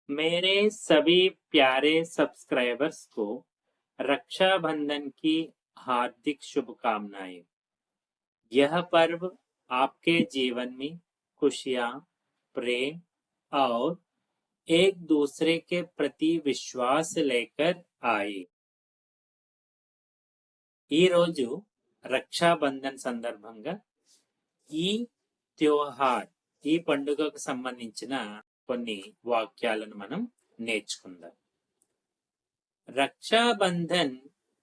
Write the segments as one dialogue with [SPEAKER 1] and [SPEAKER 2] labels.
[SPEAKER 1] मेरे सभी प्यारे सब्सक्राइबर्स को रक्षाबंधन की हार्दिक शुभकामनाएं। यह पर्व आपके जीवन में खुशियां, प्रेम और एक दूसरे के प्रति विश्वास लेकर आए। ఈ రోజు రక్షాబంధన్ సందర్భంగా ఈ ఈ పండుగకు సంబంధించిన కొన్ని వాక్యాలను మనం నేర్చుకుందాం. రక్షాబంధన్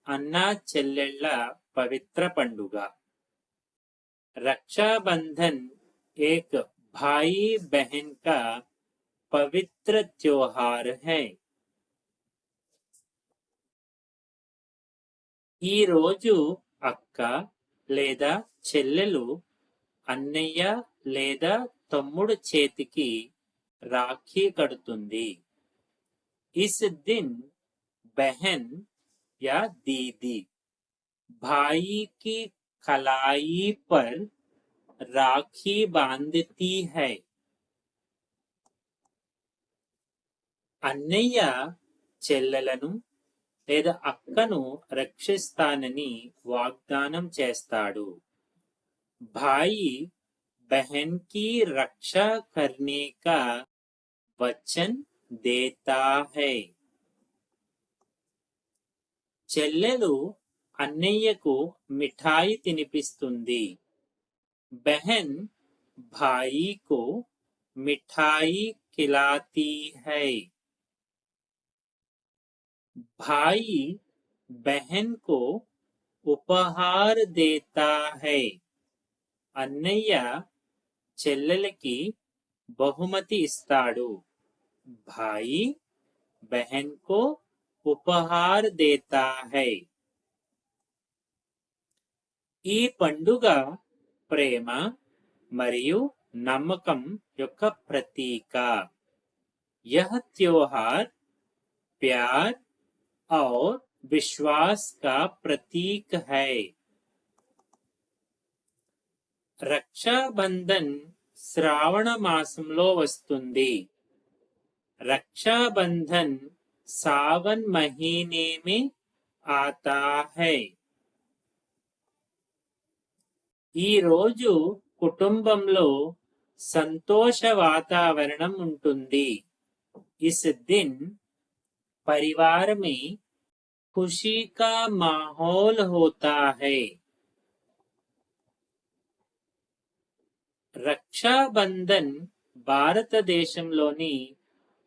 [SPEAKER 1] అన్నా చెల్లెళ్ళ పవిత్ర పండుగ. रक्षाबंधन एक भाई बहन का पवित्र त्योहार है. ఈ రోజు అక్క లేదా చెల్లెలు అన్నయ్య లేదా తమ్ముడు చేతికి రాఖీ కడుతుంది. इस दिन बहन या दीदी भाई की कलाई पर राखी बांधती है. అన్నయ్య చెల్లెలను లేదా అక్కను రక్షిస్తానని వాగ్దానం చేస్తాడు. भाई बहन की रक्षा करने का वचन देता है. చెల్లెలు అన్నయ్యకు మిఠాయి తినిపిస్తుంది. बहन भाई को मिठाई खिलाती है. भाई बहन को उपहार देता है. అన్నయ్య చెల్లెలకి బహుమతి ఇస్తాడు. भाई बहन को उपहार देता है. ఈ పండుగ ప్రేమ మరియు నమ్మకం యొక్క ప్రతీక. यह त्योहार प्यार और विश्वास का प्रतीक है. రక్షాబంధన్ శ్రావణ మాసంలో వస్తుంది. रक्षाबंधन सावन महीने में आता है. ఈ రోజు కుటుంబంలో సంతోష వాతావరణం ఉంటుంది. इस दिन परिवार में खुशी का माहौल होता है. రక్షాబంధన్ భారతదేశంలోని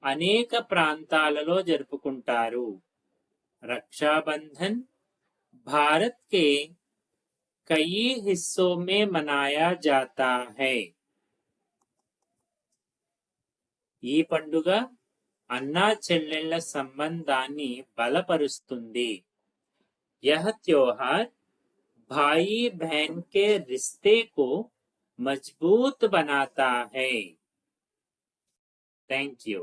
[SPEAKER 1] అనేక ప్రాంతాలలో జరుపుకుంటారు. रक्षाबंधन भारत के कई हिस्सों में मनाया जाता है. ఈ పండుగ అన్నా చెల్లెళ్ళ సంబంధాన్ని బలపరుస్తుంది. यह त्योहार भाई बहन के रिश्ते को मजबूत बनाता है. Thank you.